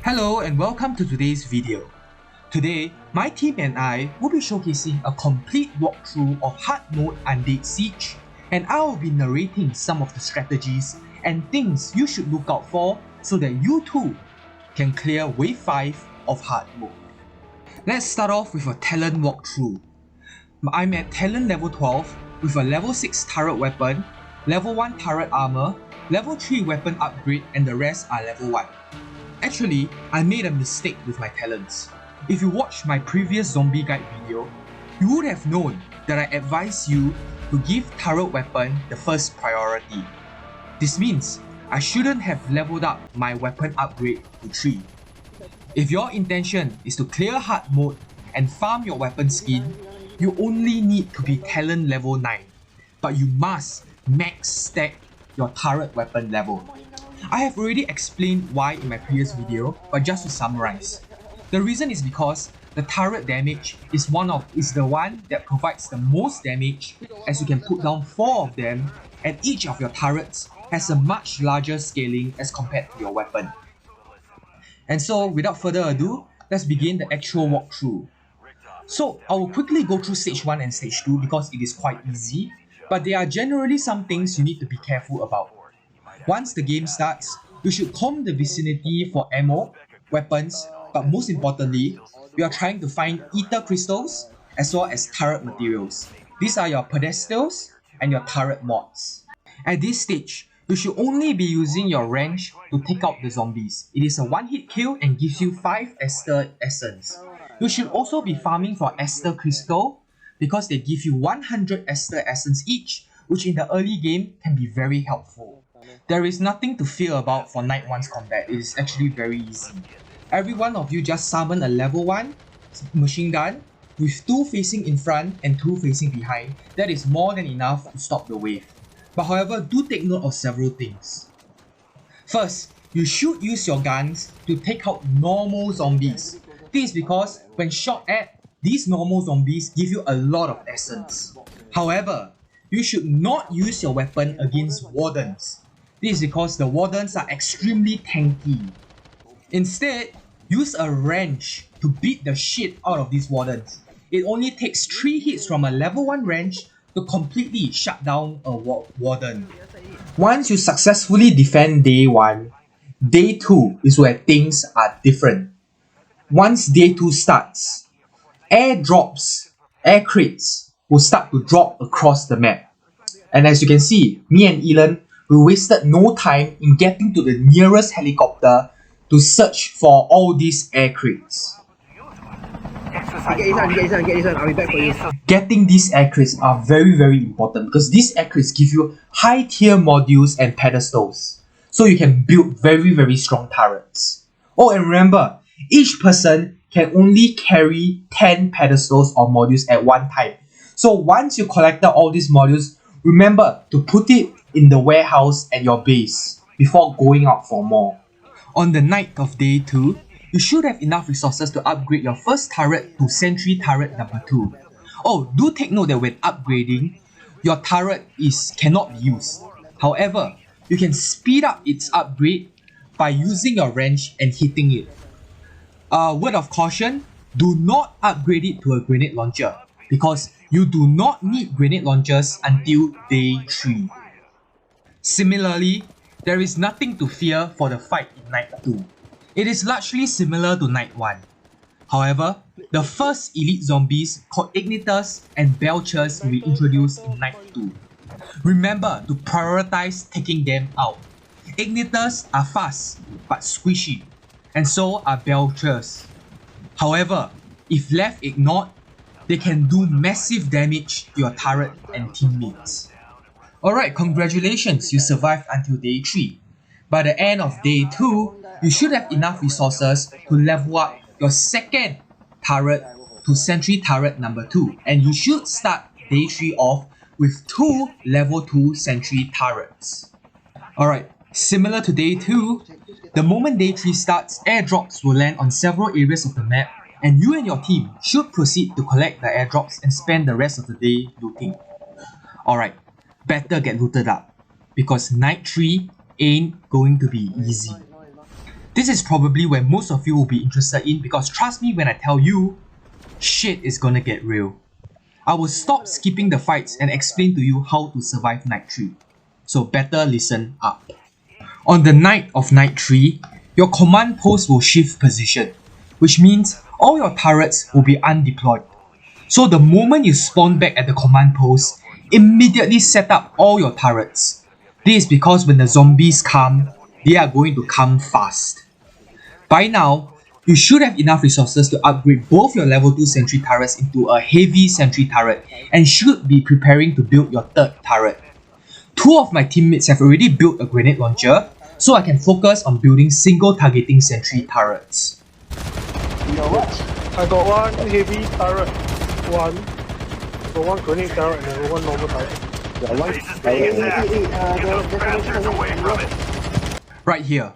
Hello and welcome to today's video. Today, my team and I will be showcasing a complete walkthrough of hard mode Undead Siege, and I will be narrating some of the strategies and things you should look out for so that you too can clear wave 5 of hard mode. Let's start off with a talent walkthrough. I'm at talent level 12 with a level 6 turret weapon, level 1 turret armor, level 3 weapon upgrade, and the rest are level 1. Actually, I made a mistake with my talents. If you watched my previous zombie guide video, you would have known that I advise you to give turret weapon the first priority. This means I shouldn't have leveled up my weapon upgrade to 3. If your intention is to clear hard mode and farm your weapon skin, you only need to be talent level 9, but you must max stack your turret weapon level. I have already explained why in my previous video, but just to summarize. The reason is because the turret damage is the one that provides the most damage, as you can put down 4 of them, and each of your turrets has a much larger scaling as compared to your weapon. And so without further ado, let's begin the actual walkthrough. So I will quickly go through stage 1 and stage 2 because it is quite easy, but there are generally some things you need to be careful about. Once the game starts, you should comb the vicinity for ammo, weapons, but most importantly, you are trying to find ether crystals as well as turret materials. These are your pedestals and your turret mods. At this stage, you should only be using your wrench to take out the zombies. It is a one-hit kill and gives you 5 Ester Essence. You should also be farming for Ester Crystal because they give you 100 Ester Essence each, which in the early game can be very helpful. There is nothing to fear about for Night 1's combat, it is actually very easy. Every one of you just summon a level 1 machine gun with 2 facing in front and 2 facing behind. That is more than enough to stop the wave. But however, do take note of several things. First, you should use your guns to take out normal zombies. This is because when shot at, these normal zombies give you a lot of essence. However, you should not use your weapon against wardens. This is because the wardens are extremely tanky. Instead, use a wrench to beat the shit out of these wardens. It only takes 3 hits from a level 1 wrench to completely shut down a warden. Once you successfully defend day 1, day 2 is where things are different. Once day 2 starts, air crates will start to drop across the map. And as you can see, me and Elon, we wasted no time in getting to the nearest helicopter to search for all these air crates. I'll be back for you. Getting these air crates are very important because these air crates give you high tier modules and pedestals, so you can build very strong turrets. Oh, and remember, each person can only carry 10 pedestals or modules at one time. So once you collected all these modules, remember to put it in the warehouse at your base before going out for more. On the night of day 2, you should have enough resources to upgrade your first turret to Sentry Turret number 2. Oh, do take note that when upgrading, your turret cannot be used. However, you can speed up its upgrade by using your wrench and hitting it. Word of caution, do not upgrade it to a grenade launcher because you do not need grenade launchers until day 3. Similarly, there is nothing to fear for the fight in Night 2. It is largely similar to Night 1. However, the first elite zombies called Igniters and Belchers will be introduced in Night 2. Remember to prioritize taking them out. Igniters are fast but squishy, and so are Belchers. However, if left ignored, they can do massive damage to your turret and teammates. Alright, congratulations, you survived until day 3. By the end of day 2, you should have enough resources to level up your second turret to Sentry Turret number 2, and you should start day 3 off with 2 level 2 Sentry Turrets. Alright, similar to day 2, the moment day 3 starts, airdrops will land on several areas of the map, and you and your team should proceed to collect the airdrops and spend the rest of the day looting. Alright, better get looted up, because night 3 ain't going to be easy. This is probably where most of you will be interested in, because trust me when I tell you, shit is gonna get real. I will stop skipping the fights and explain to you how to survive Night 3. So better listen up. On the night of Night 3, your command post will shift position, which means all your turrets will be undeployed. So the moment you spawn back at the command post, immediately set up all your turrets. This is because when the zombies come, they are going to come fast. By now, you should have enough resources to upgrade both your level 2 sentry turrets into a heavy sentry turret and should be preparing to build your third turret. Two of my teammates have already built a grenade launcher, so I can focus on building single targeting sentry turrets. You know what? I got one heavy turret, got one grenade turret and I got one normal turret. Right here.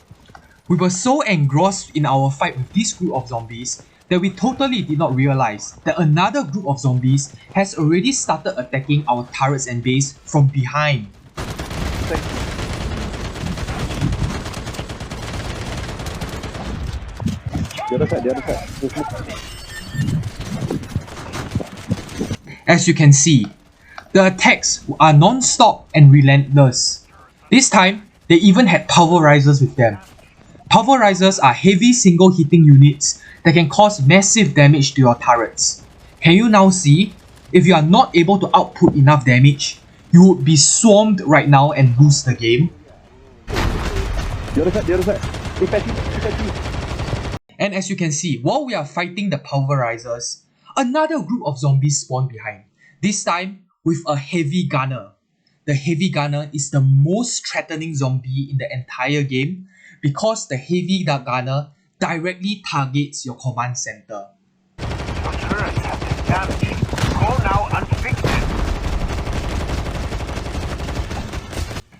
We were so engrossed in our fight with this group of zombies that we totally did not realize that another group of zombies has already started attacking our turrets and base from behind. The other side. As you can see, the attacks are non-stop and relentless. This time, they even had pulverizers with them. Pulverizers are heavy single hitting units that can cause massive damage to your turrets. Can you now see? If you are not able to output enough damage, you would be swarmed right now and lose the game. The other side. And as you can see, while we are fighting the pulverizers, another group of zombies spawn behind. This time with a heavy gunner. The heavy gunner is the most threatening zombie in the entire game because the heavy gunner directly targets your command center. Your turrets have been damaged. Go now and fix it.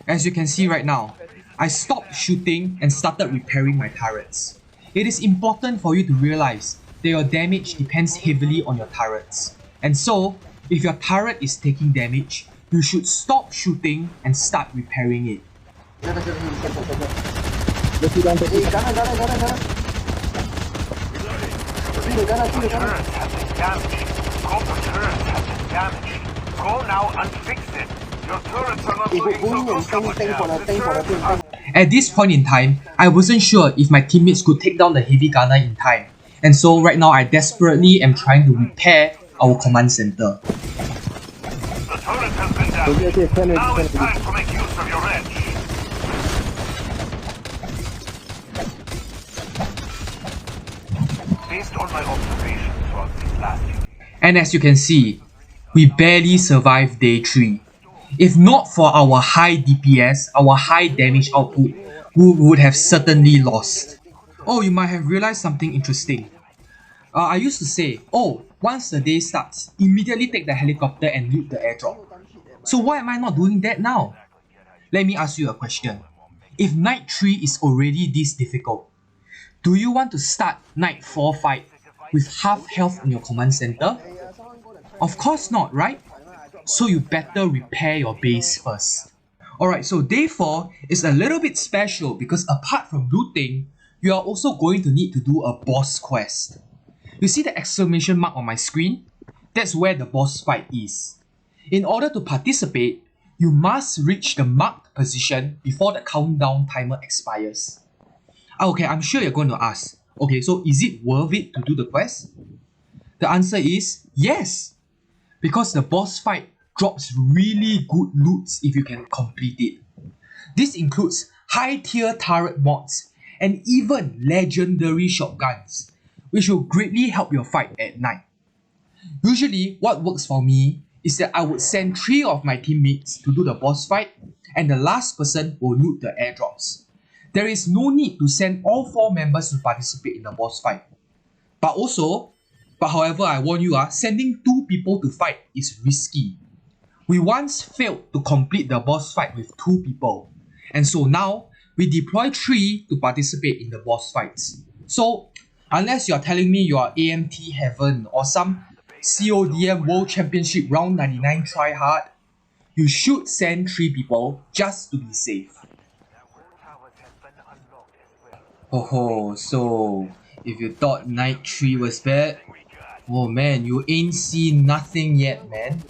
As you can see right now, I stopped shooting and started repairing my turrets. It is important for you to realize that your damage depends heavily on your turrets. And so, if your turret is taking damage, you should stop shooting and start repairing it. Your turrets have been damaged. Go now and fix it. Your turrets are not doing so good. At this point in time, I wasn't sure if my teammates could take down the heavy gunner in time. And so right now I desperately am trying to repair our command center. The turret has been damaged. Now it's time to make use of your edge. Based on my observations throughout these last few, And as you can see, we barely survived day 3. If not for our high DPS, our high damage output, we would have certainly lost. Oh, you might have realized something interesting. I used to say, oh, once the day starts, immediately take the helicopter and loot the airdrop. So why am I not doing that now? Let me ask you a question. If Night 3 is already this difficult, do you want to start Night 4 fight with half health in your command center? Of course not, right? So you better repair your base first. Alright, so day 4 is a little bit special because apart from looting, you are also going to need to do a boss quest. You see the exclamation mark on my screen? That's where the boss fight is. In order to participate, you must reach the marked position before the countdown timer expires. Okay, I'm sure you're going to ask, okay, so is it worth it to do the quest? The answer is yes, because the boss fight drops really good loots if you can complete it. This includes high tier turret mods and even legendary shotguns, which will greatly help your fight at night. Usually, what works for me is that I would send 3 of my teammates to do the boss fight and the last person will loot the airdrops. There is no need to send all 4 members to participate in the boss fight. But however, I warn you, sending 2 people to fight is risky. We once failed to complete the boss fight with 2 people, and so now we deploy 3 to participate in the boss fights. So, unless you're telling me you're AMT Heaven or some CODM World Championship Round 99 tryhard, you should send 3 people just to be safe. Oh, so if you thought Night 3 was bad, oh man, you ain't seen nothing yet, man.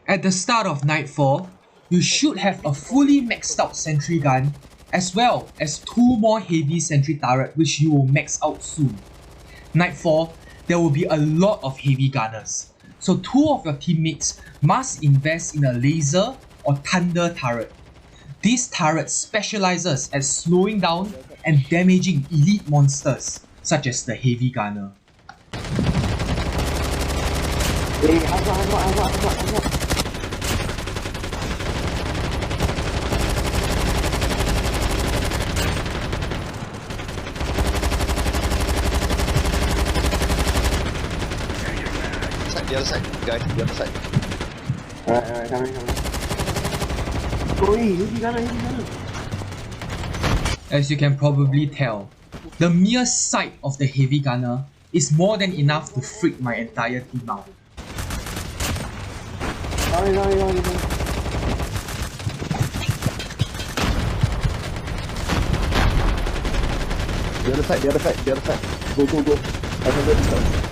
At the start of Night 4, you should have a fully maxed out sentry gun, as well as 2 more heavy sentry turret which you will max out soon. Night 4, there will be a lot of heavy gunners, so 2 of your teammates must invest in a laser or thunder turret. This turret specializes at slowing down and damaging elite monsters such as the heavy gunner. The other side, guys, the other side. Alright, coming. Oh, heavy gunner. As you can probably tell, the mere sight of the heavy gunner is more than enough to freak my entire team out. Sorry. The other side. Go. I can go this side.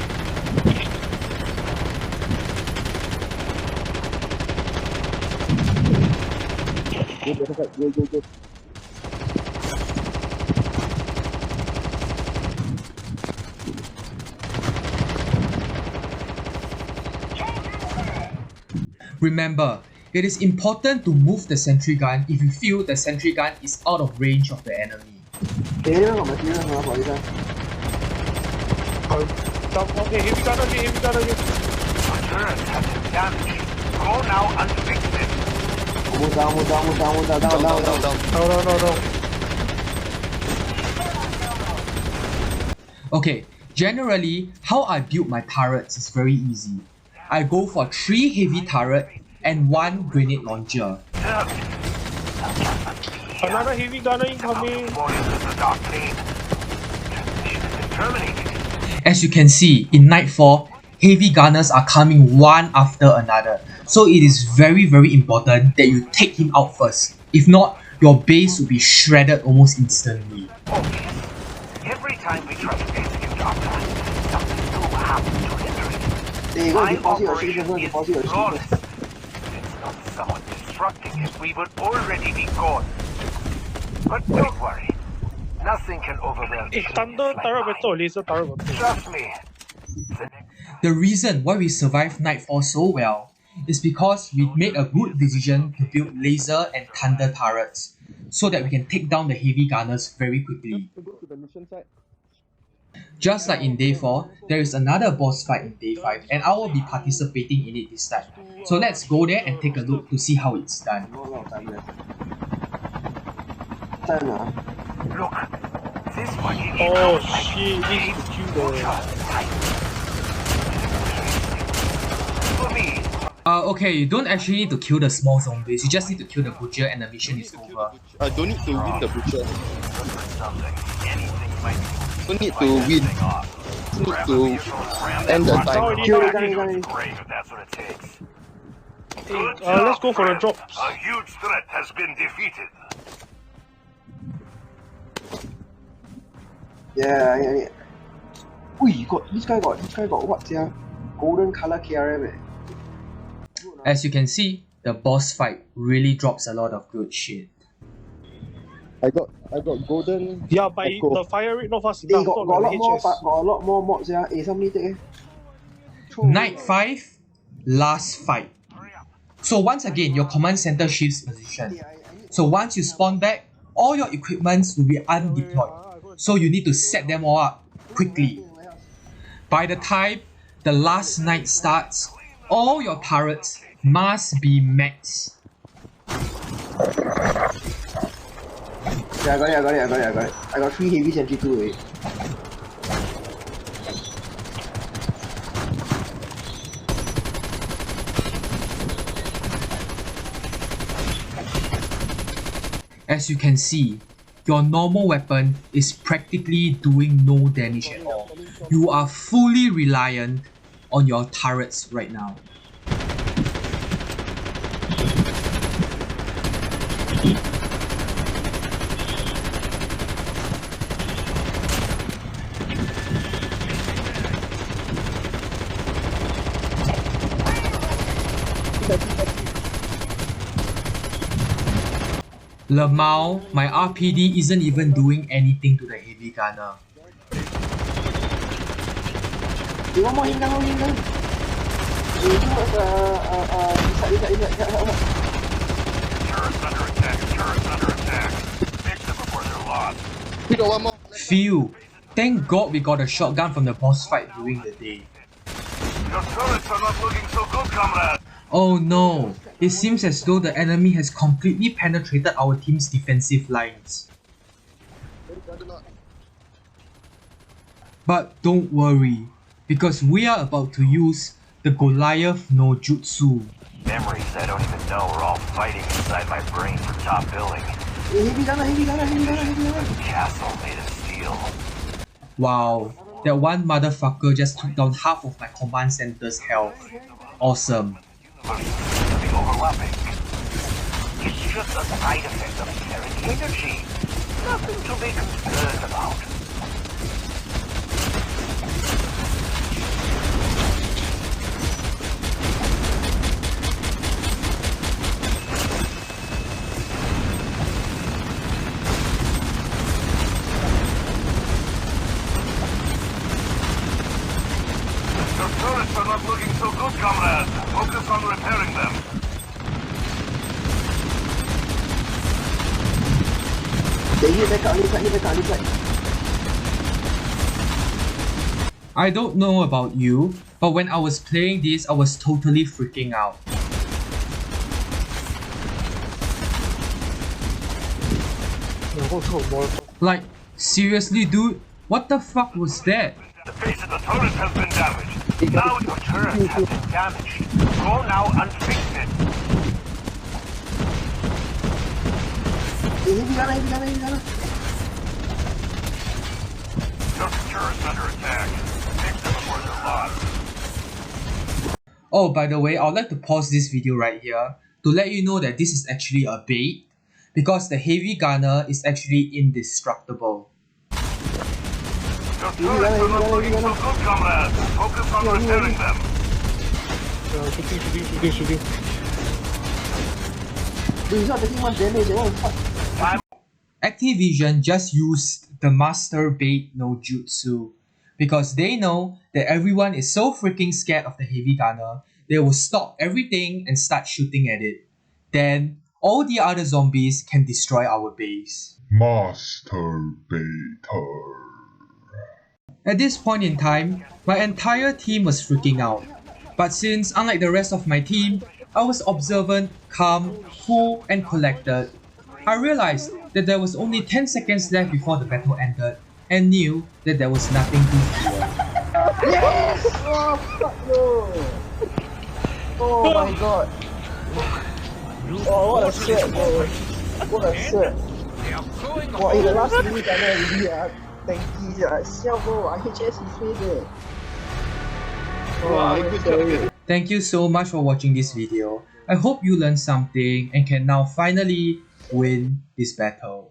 Go the other side, go. Remember, it is important to move the sentry gun if you feel the sentry gun is out of range of the enemy. Okay, material for this one. Okay, heavy gunner. Your turret has been damaged. Go now and fix it. Almost down. No. Okay, generally, how I build my turrets is very easy. I go for 3 heavy turret and 1 grenade launcher. Another heavy gunner incoming. Fall into the dark lane. Transmission has been terminated. As you can see, in Night 4, heavy gunners are coming one after another. So it is very important that you take him out first. If not, your base will be shredded almost instantly. Okay. Every time we try to execute our plan, something new happens to hinder it. Hey, go My deposit your operation shit, is deposit your flawless. shit. If it's not someone destructing it, we would already be gone. But don't worry. Nothing can overwhelm Eh, thunder like turret mine. better or laser turret better? Trust me. The next The reason why we survived Night 4 so well is because we made a good decision to build laser and thunder turrets so that we can take down the heavy gunners very quickly. Go to the mission site. Just like in Day 4, there is another boss fight in Day 5 and I will be participating in it this time. So let's go there and take a look to see how it's done. Not a lot of time left. Time ah. look. This one you Oh shit, this is to kill the... For me, Okay, you don't actually need to kill the small zombies, you just need to kill the butcher and the mission is over. I don't need to win the butcher. sounds like anything might Don't need to win. Need to end the time. Already Kill done. the gunner. great if that's what it takes. Let's go for the drops. A huge threat has been defeated. Yeah. Ui, this guy got what, yeah? Golden color KRM, eh? As you can see, the boss fight really drops a lot of good shit. I got golden. Yeah, but Echo. the fire rate not fast Hey, enough. got a not lot like more, HS. got a lot more mobs, yeah. Hey, somebody take, eh? Night 5, last fight. So once again, your command center shifts position. So once you spawn back, all your equipments will be undeployed. So you need to set them all up quickly. By the time the last night starts, all your turrets must be maxed. Yeah, I got it. I got 3 heavy sentry too, eh? As you can see, your normal weapon is practically doing no damage at all. You are fully reliant on your turrets right now. Lamau, my RPD isn't even doing anything to the heavy gunner. Hey, one more him down, him down. Hey, Turret's under attack. Turret's under attack. Fix them before they're lost. We got one more. Phew, thank God we got a shotgun from the boss fight during the day. Your turrets are not looking so good, comrade. Oh no, it seems as though the enemy has completely penetrated our team's defensive lines. But don't worry, because we are about to use the Goliath no Jutsu. Memories I don't even know are all fighting inside my brain for top billing. heavy gunner. Castle made of steel. Wow, that one motherfucker just took down half of my command center's health. Awesome. The overlapping. It's just a side effect of inherent energy. Nothing to be concerned about. Your turrets are not looking so good, comrade. Focus on repairing them. They hit back out, hit back. I don't know about you, but when I was playing this, I was totally freaking out. Like, seriously dude, what the fuck was that? The face of the turret has been damaged. Now your turret has been damaged. Go now and fix it. Hey, heavy gunner. Your turret's under attack. Fix them before they're lost. Oh, by the way, I would like to pause this video right here to let you know that this is actually a bait, because the heavy gunner is actually indestructible. Your turrets are not looking so good, comrade. Focus on repairing them. Shooting. Dude, he's not taking much damage, what the fuck? Activision just used the Master Bait no Jutsu because they know that everyone is so freaking scared of the heavy gunner, they will stop everything and start shooting at it. Then, all the other zombies can destroy our base. Masturbator. At this point in time, my entire team was freaking out. But since, unlike the rest of my team, I was observant, calm, cool, and collected, I realized that there was only 10 seconds left before the battle ended, and knew that there was nothing to fear. Yes! Oh, fuck no! Oh my god. Oh, what a sweat, bro. What a sweat. Wow, in the last minute, I know really, tanky, siao bro, I HS his face eh. Oh, I'm sorry. Thank you so much for watching this video. I hope you learned something and can now finally win this battle.